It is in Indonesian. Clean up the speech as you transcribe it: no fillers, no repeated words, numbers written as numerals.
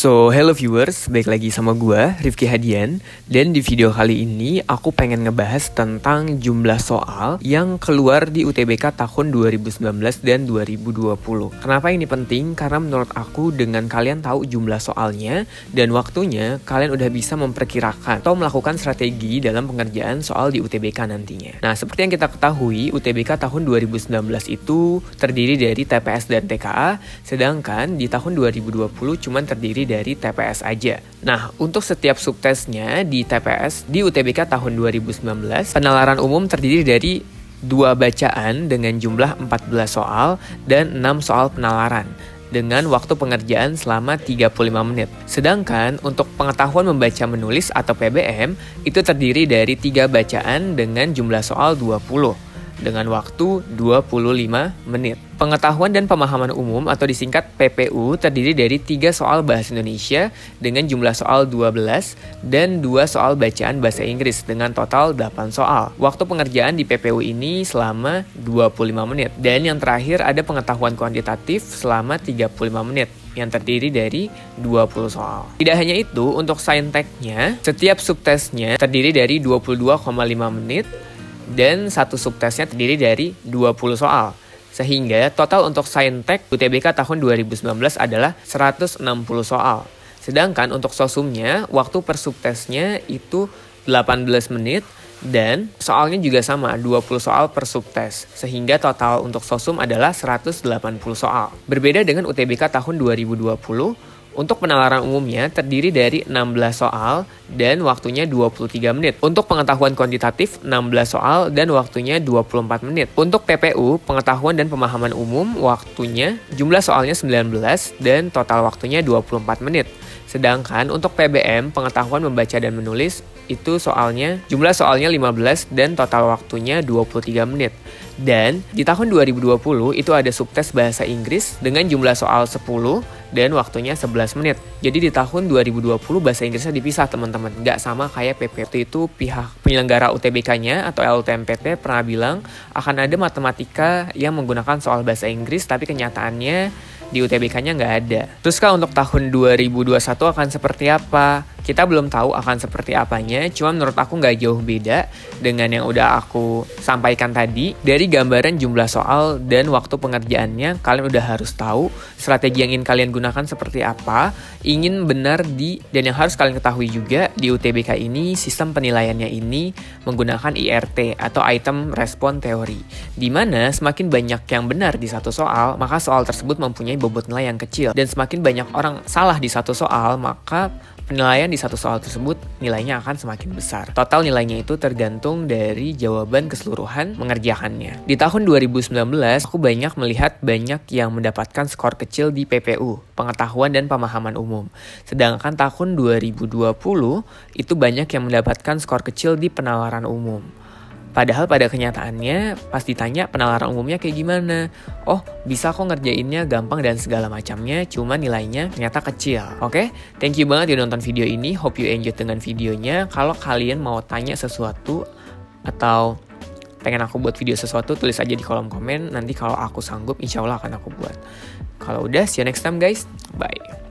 Hello viewers, balik lagi sama gue, Rifki Hadian. Dan di video kali ini aku pengen ngebahas tentang jumlah soal yang keluar di UTBK tahun 2019 dan 2020. Kenapa ini penting? Karena menurut aku dengan kalian tahu jumlah soalnya dan waktunya, kalian udah bisa memperkirakan atau melakukan strategi dalam pengerjaan soal di UTBK nantinya. Nah, seperti yang kita ketahui, UTBK tahun 2019 itu terdiri dari TPS dan TKA, sedangkan di tahun 2020 cuman terdiri dari TPS aja. Nah, untuk setiap subtesnya di TPS di UTBK tahun 2019, penalaran umum terdiri dari 2 bacaan dengan jumlah 14 soal dan 6 soal penalaran dengan waktu pengerjaan selama 35 menit. Sedangkan untuk pengetahuan membaca menulis atau PBM itu terdiri dari 3 bacaan dengan jumlah soal 20 dengan waktu 25 menit. Pengetahuan dan pemahaman umum atau disingkat PPU terdiri dari 3 soal bahasa Indonesia dengan jumlah soal 12 dan 2 soal bacaan bahasa Inggris dengan total 8 soal. Waktu pengerjaan di PPU ini selama 25 menit. Dan yang terakhir ada pengetahuan kuantitatif selama 35 menit yang terdiri dari 20 soal. Tidak hanya itu, untuk sainteknya, setiap subtesnya terdiri dari 22,5 menit dan satu subtesnya terdiri dari 20 soal. Sehingga total untuk Saintek UTBK tahun 2019 adalah 160 soal. Sedangkan untuk sosumnya, waktu per subtesnya itu 18 menit dan soalnya juga sama, 20 soal per subtes. Sehingga total untuk sosum adalah 180 soal. Berbeda dengan UTBK tahun 2020, untuk penalaran umumnya terdiri dari 16 soal dan waktunya 23 menit. Untuk pengetahuan kuantitatif 16 soal dan waktunya 24 menit. Untuk PPU, pengetahuan dan pemahaman umum, waktunya jumlah soalnya 19 dan total waktunya 24 menit. Sedangkan untuk PBM, pengetahuan membaca dan menulis, itu jumlah soalnya 15 dan total waktunya 23 menit. Dan di tahun 2020 itu ada subtes bahasa Inggris dengan jumlah soal 10 dan waktunya 11 menit. Jadi di tahun 2020 bahasa Inggrisnya dipisah teman-teman. Nggak sama kayak PPT itu pihak penyelenggara UTBK-nya atau LTMPT pernah bilang akan ada matematika yang menggunakan soal bahasa Inggris, tapi kenyataannya di UTBK-nya nggak ada. Terus kalau untuk tahun 2021 akan seperti apa? Kita belum tahu akan seperti apanya, cuma menurut aku nggak jauh beda dengan yang udah aku sampaikan tadi. Dari gambaran jumlah soal dan waktu pengerjaannya, kalian udah harus tahu strategi yang ingin kalian gunakan seperti apa, ingin benar dan yang harus kalian ketahui juga di UTBK ini, sistem penilaiannya ini menggunakan IRT atau Item Response Theory, di mana semakin banyak yang benar di satu soal, maka soal tersebut mempunyai bobot nilai yang kecil, dan semakin banyak orang salah di satu soal, maka penilaian di satu soal tersebut nilainya akan semakin besar. Total nilainya itu tergantung dari jawaban keseluruhan mengerjakannya. Di tahun 2019, aku melihat banyak yang mendapatkan skor kecil di PPU, pengetahuan dan pemahaman umum. Sedangkan tahun 2020, itu banyak yang mendapatkan skor kecil di penalaran umum. Padahal pada kenyataannya pas ditanya penalaran umumnya kayak gimana, oh bisa kok ngerjainnya gampang dan segala macamnya, cuma nilainya ternyata kecil. Oke, thank you banget udah nonton video ini, hope you enjoy dengan videonya. Kalau kalian mau tanya sesuatu atau pengen aku buat video sesuatu, tulis aja di kolom komen, nanti kalau aku sanggup insya Allah akan aku buat. Kalau udah, see you next time guys, bye.